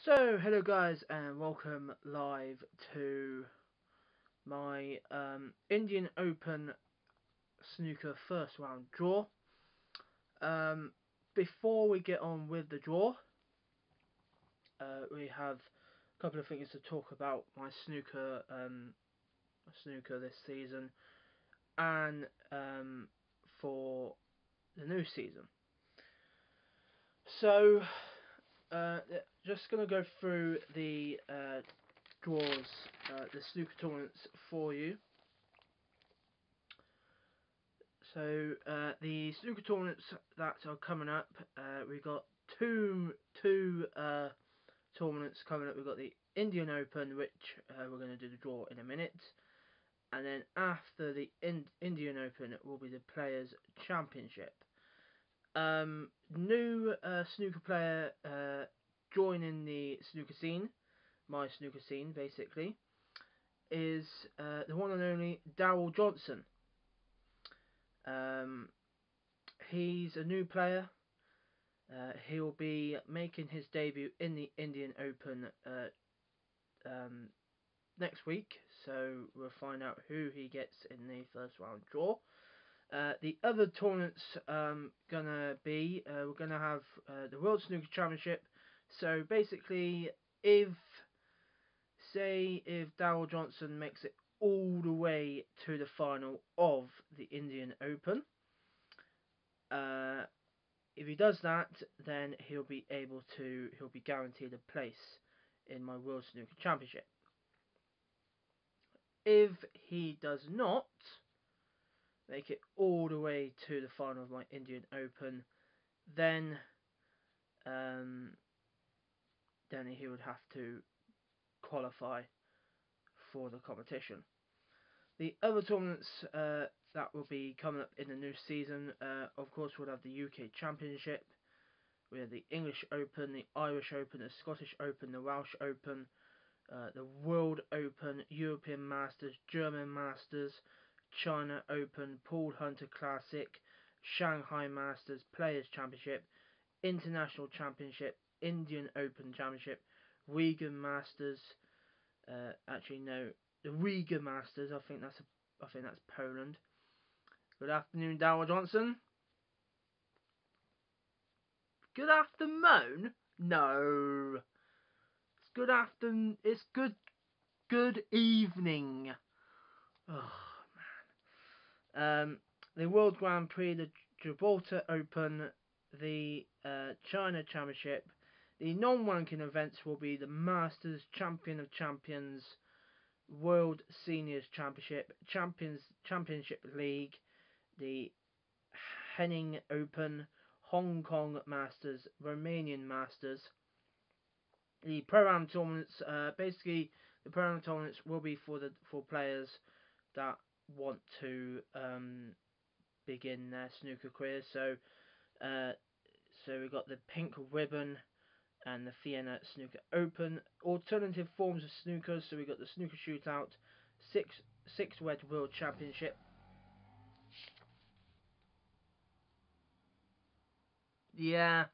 So, hello guys, and welcome live to my Indian Open snooker first round draw. Um, Before we get on with the draw, we have a couple of things to talk about my snooker this season, and for the new season. So, just gonna go through the draws, the snooker tournaments for you. So the snooker tournaments that are coming up, we've got two tournaments coming up. We've got the Indian Open, which we're going to do the draw in a minute, and then after the Indian Open, it will be the Players Championship. New snooker player joining the snooker scene, my snooker scene basically, is the one and only Daryl Johnson. He's a new player. He'll be making his debut in the Indian Open next week, so we'll find out who he gets in the first round draw. The other tournaments gonna be we're gonna have the World Snooker Championship. So basically, if Daryl Johnson makes it all the way to the final of the Indian Open, if he does that, then he'll be guaranteed a place in my World Snooker Championship. If he does not make it all the way to the final of my Indian Open, then he would have to qualify for the competition. The other tournaments that will be coming up in the new season, of course, we'll have the UK Championship, we have the English Open, the Irish Open, the Scottish Open, the Welsh Open, the World Open, European Masters, German Masters, China Open, Paul Hunter Classic, Shanghai Masters, Players Championship, International Championship, Indian Open Championship, Wigan Masters. Actually, no, the Riga Masters. I think that's Poland. Good afternoon, Daryl Johnson. Good afternoon? No. It's good afternoon. It's good evening. Oh man. The World Grand Prix, the Gibraltar Open, the China Championship. The non-ranking events will be the Masters, Champion of Champions, World Seniors Championship, Championship League, the Henning Open, Hong Kong Masters, Romanian Masters. The Pro-Am tournaments, basically the Pro-Am tournaments will be for players that want to begin their snooker careers. So we've got the Pink Ribbon and the Vienna Snooker Open. Alternative forms of snooker, so we've got the Snooker Shootout, Six Wedge World Championship. Yeah,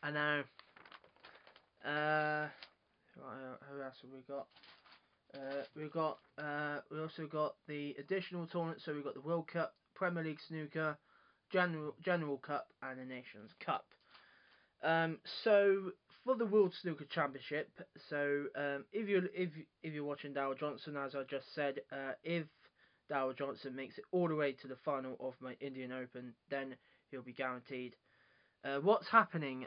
I know. Right, who else have we got? We also got the additional tournaments, so we've got the World Cup, Premier League Snooker, General Cup, and the Nations Cup. So for the World Snooker Championship, so if you're watching Daryl Johnson, as I just said, if Daryl Johnson makes it all the way to the final of my Indian Open, then he'll be guaranteed. What's happening?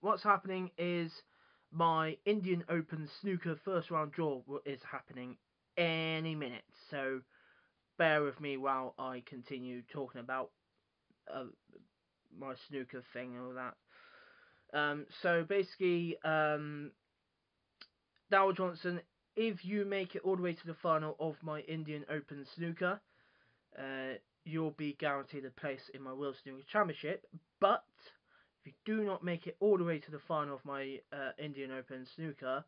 What's happening is my Indian Open snooker first round draw is happening any minute. So bear with me while I continue talking about my snooker thing and all that. So basically, Daryl Johnson, if you make it all the way to the final of my Indian Open snooker, you'll be guaranteed a place in my World Snooker Championship. But if you do not make it all the way to the final of my Indian Open snooker,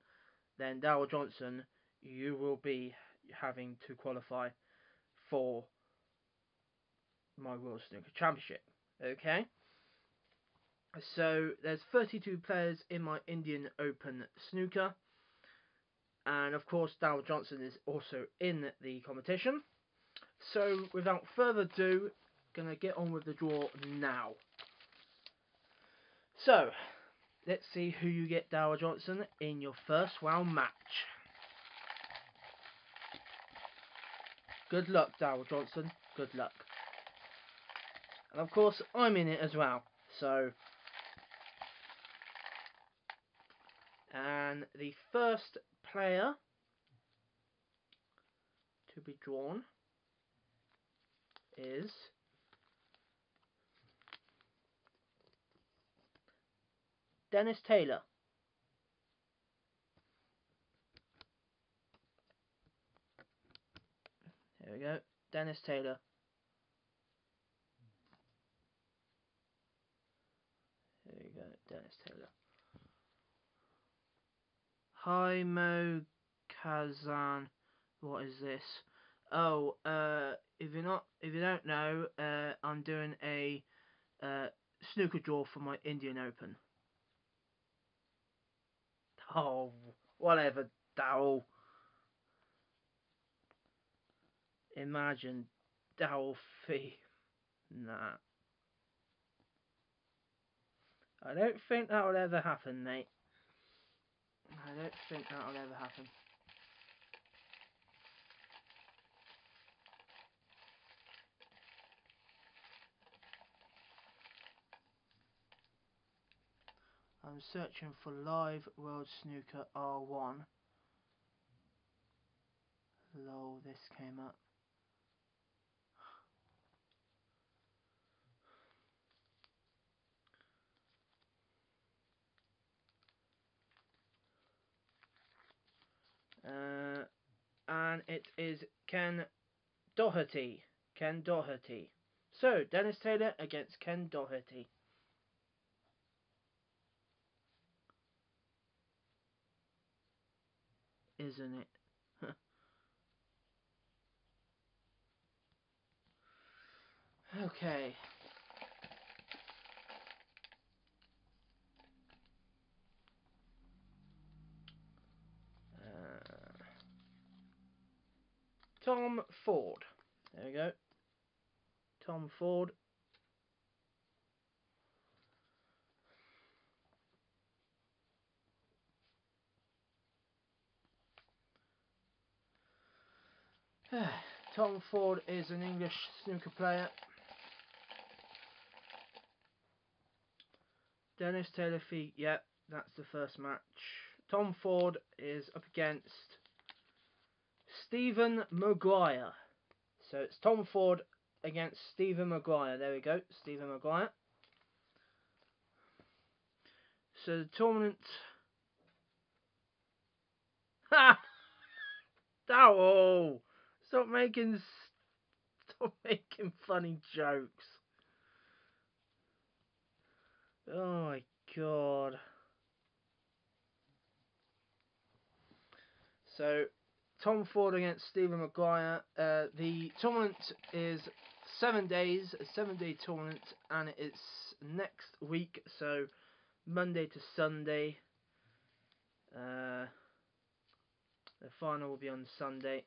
then Daryl Johnson, you will be having to qualify for my World Snooker Championship. Okay? So there's 32 players in my Indian Open snooker, and of course Darryl Johnson is also in the competition. So without further ado, gonna get on with the draw now. So let's see who you get, Darryl Johnson, in your first round match. Good luck, Darryl Johnson. Good luck. And of course, I'm in it as well. So, and the first player to be drawn is Dennis Taylor. There we go, Dennis Taylor. There you go, Dennis Taylor. Hi Mo Kazan. What is this? Oh, if you don't know, I'm doing a snooker draw for my Indian Open. Oh, whatever, Darryl. Imagine Darryl Fee. Nah. I don't think that will ever happen, mate. I don't think that will ever happen. I'm searching for live World Snooker R1. Lol, this came up. And it is Ken Doherty. Ken Doherty. So, Dennis Taylor against Ken Doherty. Isn't it? Okay. Tom Ford. There we go. Tom Ford. Tom Ford is an English snooker player. Dennis Taylor Fee, yep, that's the first match. Tom Ford is up against Stephen Maguire. So it's Tom Ford against Stephen Maguire. There we go, Stephen Maguire. So the tournament... Ha! Darryl! Stop making funny jokes. Oh my god. So, Tom Ford against Stephen Maguire. The tournament is 7 days, a 7-day tournament, and it's next week, so Monday to Sunday. The final will be on Sunday.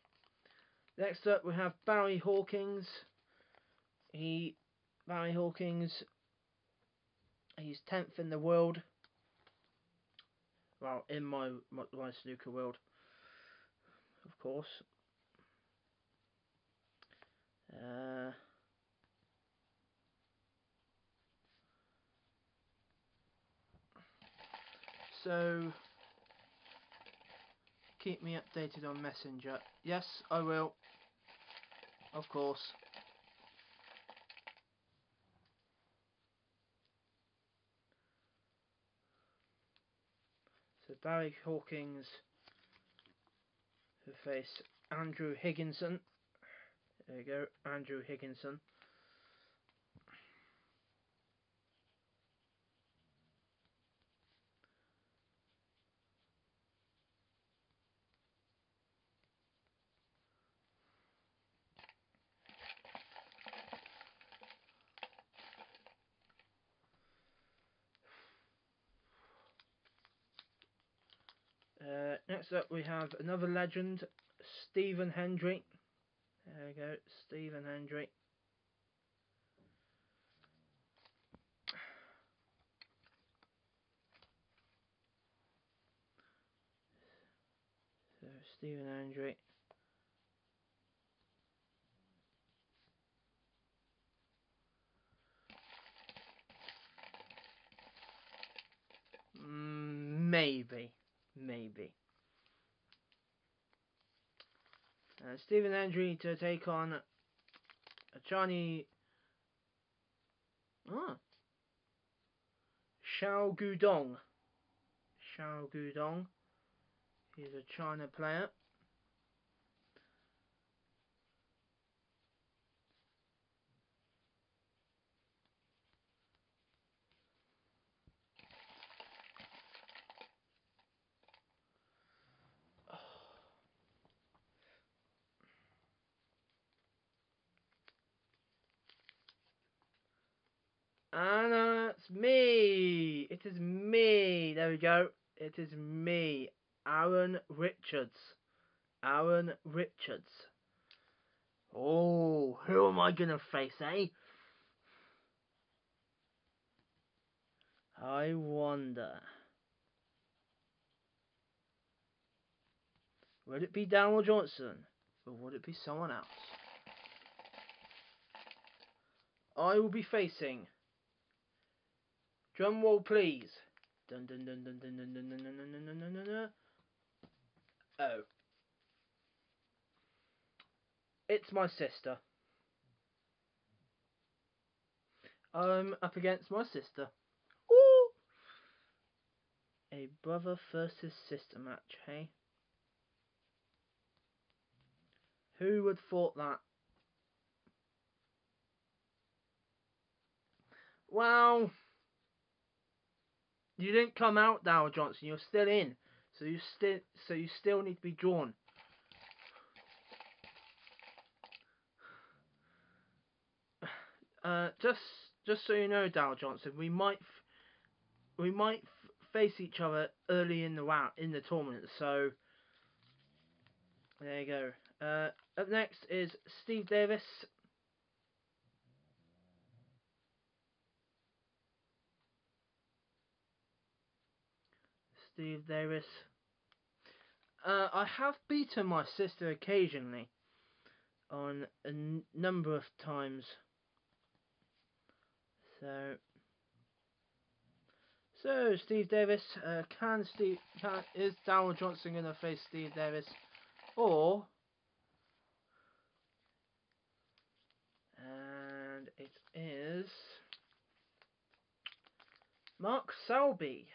Next up, we have Barry Hawkins. Barry Hawkins, he's 10th in the world. Well, in my snooker world, of course. So, keep me updated on Messenger. Yes, I will. Of course. So Barry Hawkins who face Andrew Higginson. There you go, Andrew Higginson. next up we have another legend, Stephen Hendry. There we go, Stephen Hendry. So Stephen Hendry. Maybe. Stephen Hendry to take on a Chinese. Xiao Gudong. He's a China player. And it's me. It is me. There we go. It is me, Aaron Richards. Oh, who am I gonna face, eh? I wonder. Would it be Daniel Johnson? Or would it be someone else? I will be facing. Drum roll, please. Dun dun dun dun dun dun dun dun dun dun dun dun dun dun. Oh. It's my sister. I'm up against my sister. Ooh! A brother versus sister match, hey? Who would thought that? Well, you didn't come out, Dow Johnson. You're still in, so you still need to be drawn. Just so you know, Dow Johnson, we might face each other early in the round in the tournament. So there you go. Up next is Steve Davis. Steve Davis. I have beaten my sister occasionally on a number of times. So Steve Davis, is Darryl Johnson gonna face Steve Davis, or and it is Mark Selby.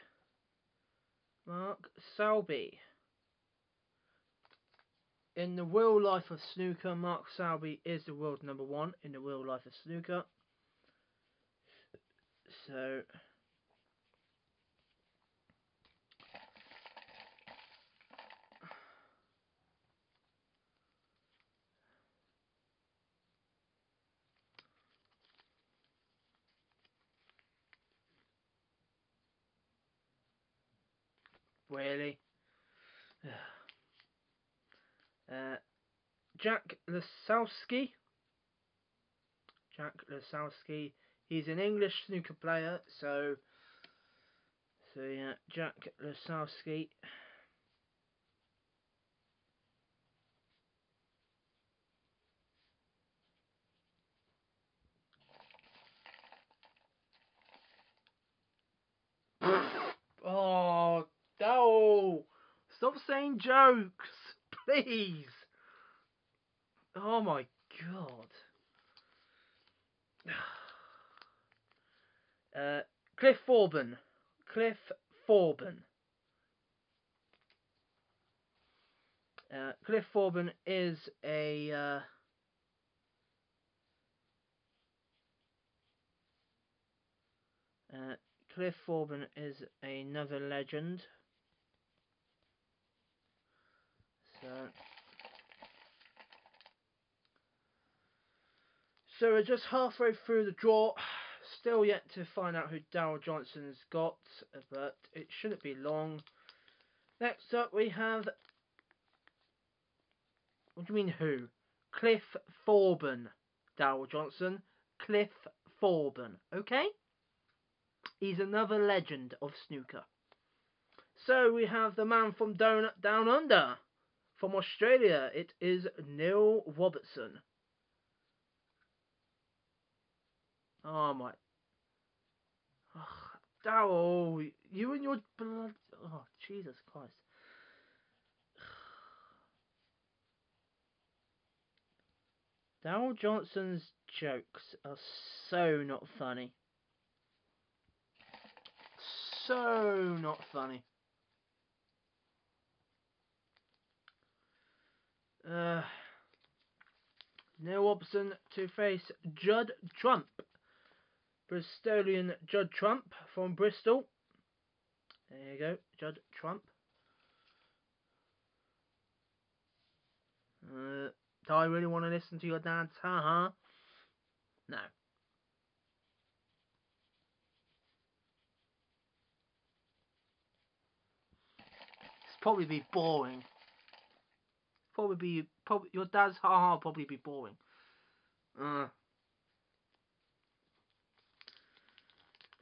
In the real life of snooker, Mark Selby is the world #1 in the real life of snooker. So really, Jack Lesowski. He's an English snooker player, so yeah, Jack Lesowski. Oh, no! Stop saying jokes, please. Oh my god. Cliff Forbin. Cliff Forbin is a Cliff Forbin is another legend. So we're just halfway through the draw. Still yet to find out who Darryl Johnson's got, but it shouldn't be long. Next up we have... What do you mean who? Cliff Thorburn. Darryl Johnson. Cliff Thorburn. Okay? He's another legend of snooker. So we have the man from down under. From Australia, it is Neil Robertson. Oh my... Oh, Darryl, you and your blood... Oh, Jesus Christ. Darryl Johnson's jokes are so not funny. So not funny. Neil Robertson to face Judd Trump. Bristolian Judd Trump from Bristol. There you go, Judd Trump. Do I really want to listen to your dad's ha-ha? No. It's probably be boring. Probably your dad's ha-ha probably be boring.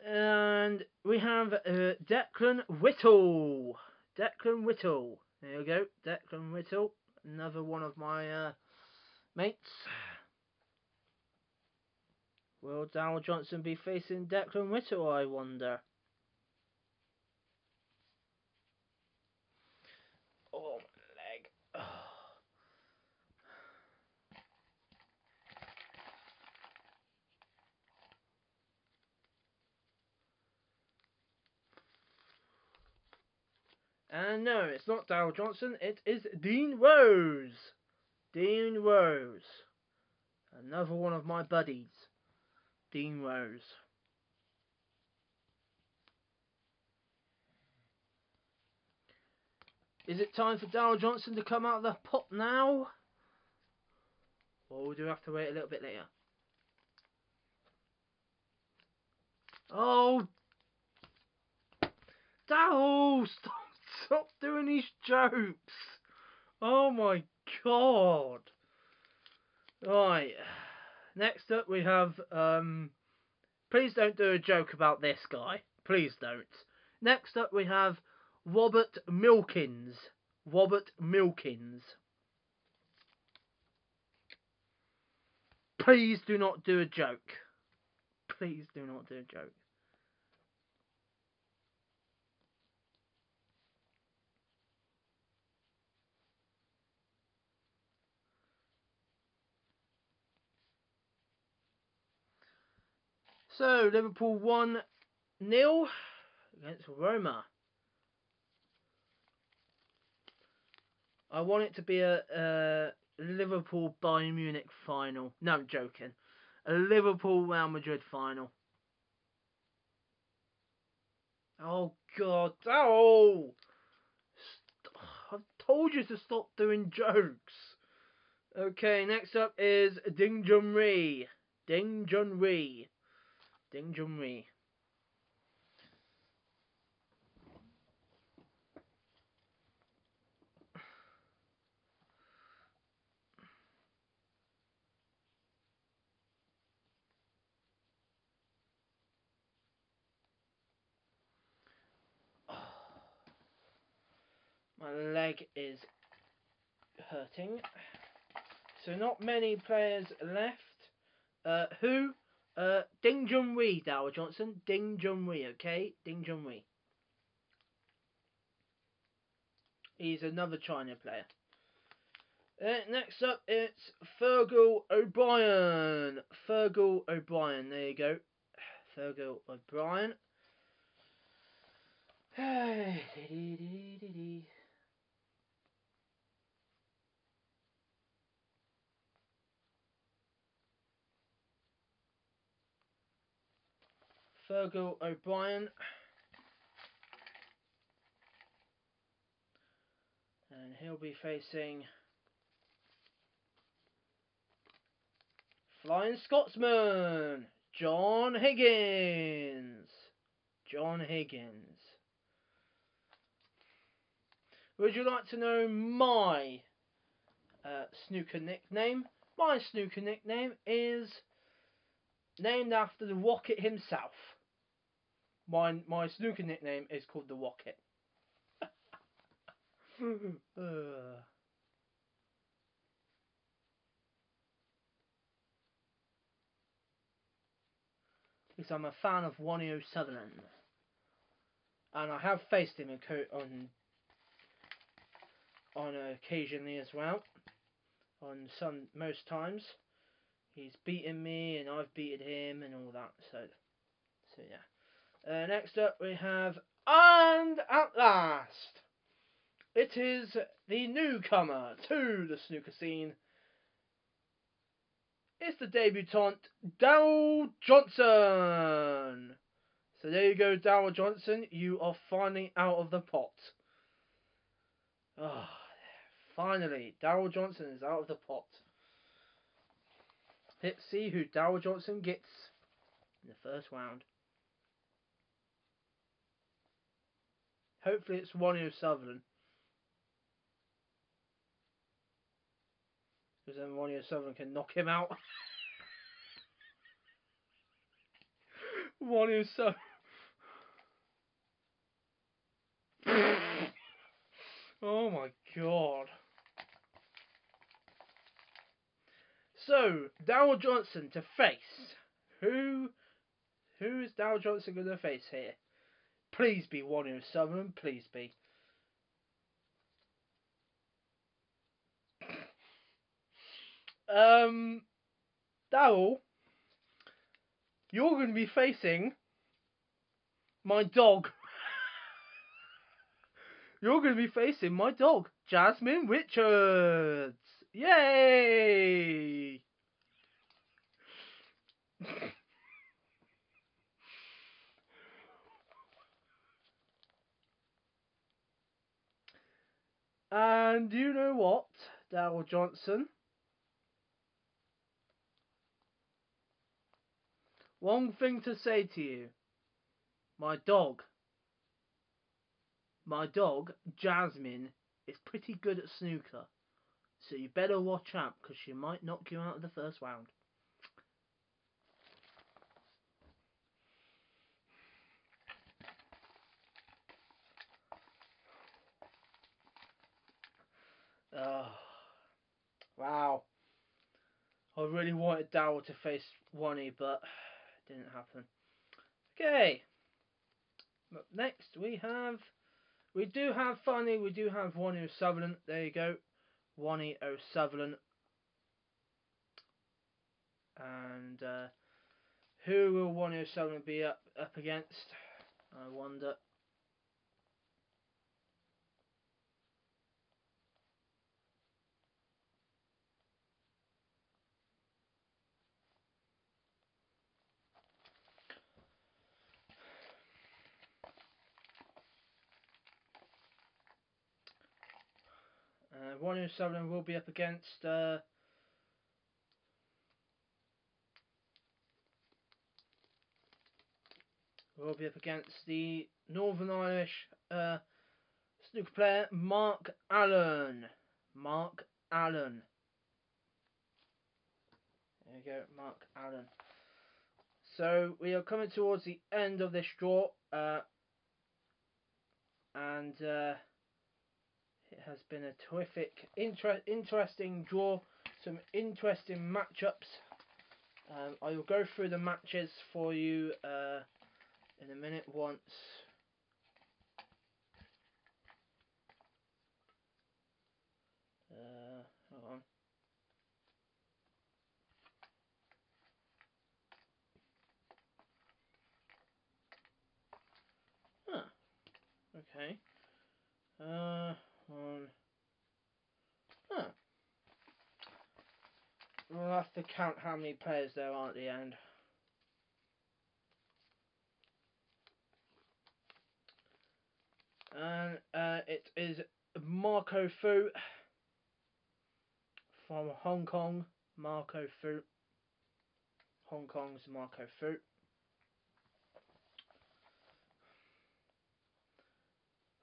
And we have Declan Whittle. Declan Whittle. There you go, Declan Whittle. Another one of my mates. Will Darryl Johnson be facing Declan Whittle, I wonder? Oh, my leg. And no, it's not Darryl Johnson, it is Dean Rose. Dean Rose. Another one of my buddies. Dean Rose. Is it time for Darryl Johnson to come out of the pot now? Or do we have to wait a little bit later? Oh! Darryl! Stop doing these jokes! Oh my god! Right. Next up we have, please don't do a joke about this guy. Please don't. Next up we have Robert Milkins. Robert Milkins. Please do not do a joke. Please do not do a joke. So, Liverpool 1-0 against Roma. I want it to be a Liverpool Bayern Munich final. No, I'm joking. A Liverpool Real Madrid final. Oh god, oh! I've told you to stop doing jokes. Okay, next up is Ding Junri. Ding Junri. Ding Junri. My leg is hurting. So not many players left. Who? Ding Junri, Darryl Johnson. Ding Junri, okay? Ding Junri. He's another China player. Next up, it's Fergal O'Brien. Fergal O'Brien, there you go. Fergal O'Brien. Fergal O'Brien. And he'll be facing Flying Scotsman, John Higgins. John Higgins. Would you like to know my snooker nickname? My snooker nickname is named after the Rocket himself. My snooker nickname is called the Rocket. Because I'm a fan of 1007, and I have faced him on occasionally as well. Most times, he's beaten me and I've beaten him and all that. So yeah. Next up we have, and at last, it is the newcomer to the snooker scene. It's the debutant, Daryl Johnson. So there you go, Daryl Johnson. You are finally out of the pot. Oh, finally, Daryl Johnson is out of the pot. Let's see who Daryl Johnson gets in the first round. Hopefully it's Ronnie O'Sullivan. Because then Ronnie O'Sullivan can knock him out. Ronnie O'Sullivan. Oh my god. So, Daryl Johnson to face. Who is Daryl Johnson going to face here? Please be Ronnie O'Sullivan. Please be. Daryl, you're going to be facing my dog. You're going to be facing my dog, Jasmine Richards. Yay! And you know what, Daryl Johnson? One thing to say to you. My dog, Jasmine, is pretty good at snooker. So you better watch out, because she might knock you out of the first round. Oh, wow. I really wanted Daryl to face Ronnie, but it didn't happen. Okay. Up next we do have Ronnie O'Sullivan. There you go. Ronnie O'Sullivan. And who will Ronnie O'Sullivan be up against? I wonder. Ronnie O'Sullivan will be up against the Northern Irish snooker player Mark Allen. Mark Allen. There you go, Mark Allen. So we are coming towards the end of this draw, and it has been a terrific, interesting draw. Some interesting matchups. I will go through the matches for you in a minute once. Hold on. Okay. We'll have to count how many players there are at the end. And it is Marco Fu from Hong Kong. Marco Fu. Hong Kong's Marco Fu.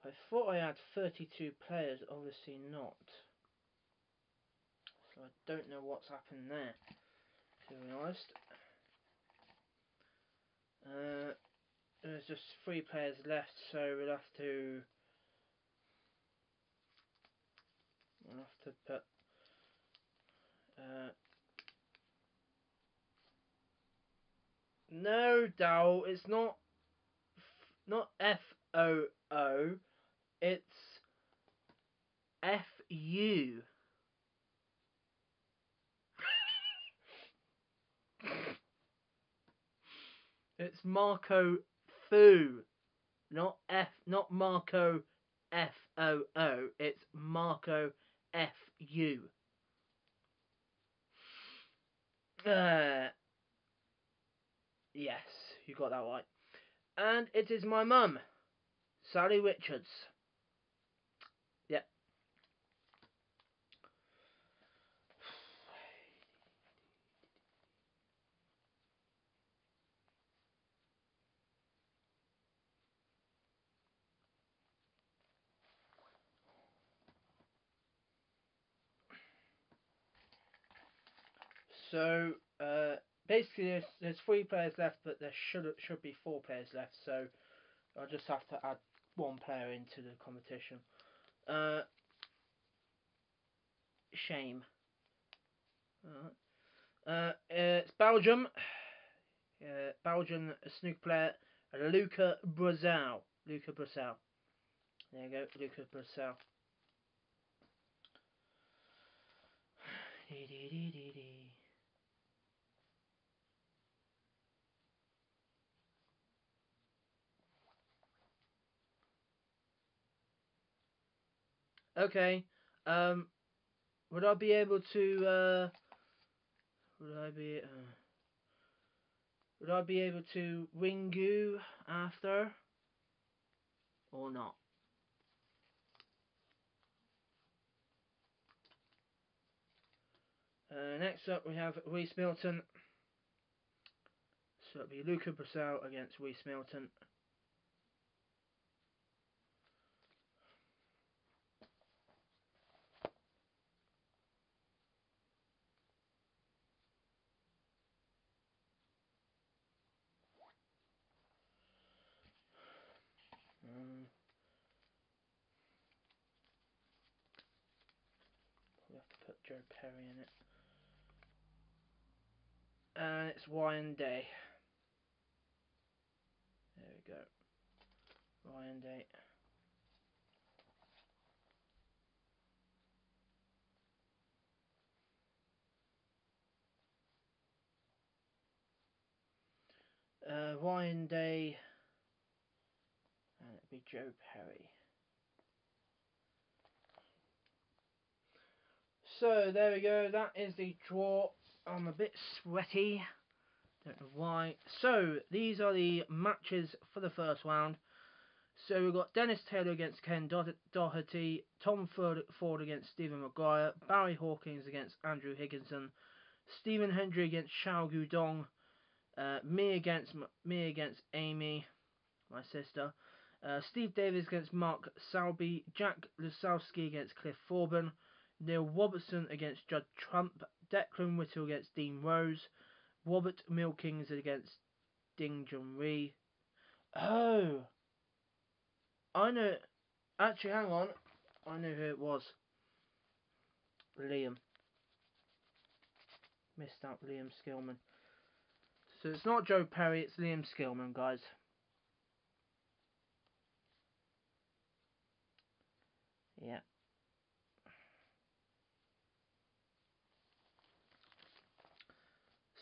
I thought I had 32 players, obviously not. So I don't know what's happened there, to be honest. There's just 3 players left, so we'll have to put no, Dal, it's not FOO, it's FU. It's Marco Fu, not Marco FOO. It's Marco FU. Yes, you got that right. And it is my mum, Sally Richards. Yep. So basically, there's 3 players left, but there should be 4 players left. So I'll just have to add 1 player into the competition. Shame. It's Belgium. Belgian snooker player Luca Brazil. There you go, Luca Brazil. Okay. Would I be able to? Would I be able to ring you after, or not? Next up, we have Reese Milton. So it'll be Luca Brazil against Reese Milton. We have to put Joe Perry in it. And it's Ryan Day. There we go. Ryan Day. Ryan Day. And it'll be Joe Perry. So there we go. That is the draw. I'm a bit sweaty. Don't know why. So these are the matches for the first round. So we've got Dennis Taylor against Ken Doherty, Tom Ford against Stephen Maguire, Barry Hawkins against Andrew Higginson, Stephen Hendry against Xiao Gudong, me against Amy, my sister, Steve Davis against Mark Selby, Jack Lusowski against Cliff Forbin, Neil Robertson against Judd Trump, Declan Whittle against Dean Rose, Robert Milkins against Ding Junri. Oh! I know. Actually, hang on. I know who it was. Liam. Missed out Liam Skillman. So it's not Joe Perry, it's Liam Skillman, guys. Yeah.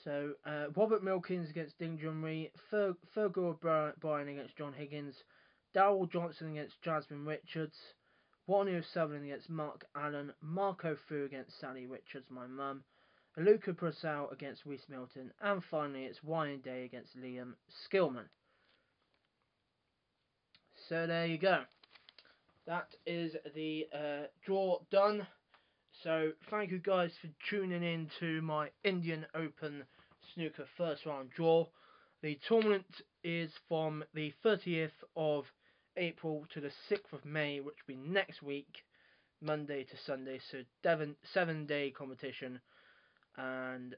So, Robert Milkins against Ding Junri, Fergal O'Brien against John Higgins, Darryl Johnson against Jasmine Richards, Warney O'Sullivan against Mark Allen, Marco Fu against Sally Richards, my mum, Luca Brazil against Reese Milton, and finally it's Ryan Day against Liam Skillman. So there you go. That is the draw done. So thank you guys for tuning in to my Indian Open Snooker first round draw. The tournament is from the 30th of April to the 6th of May, which will be next week, Monday to Sunday. So 7-day competition, and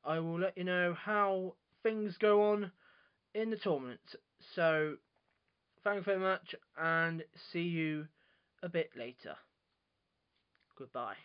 I will let you know how things go on in the tournament. So thank you very much, and see you a bit later. Goodbye.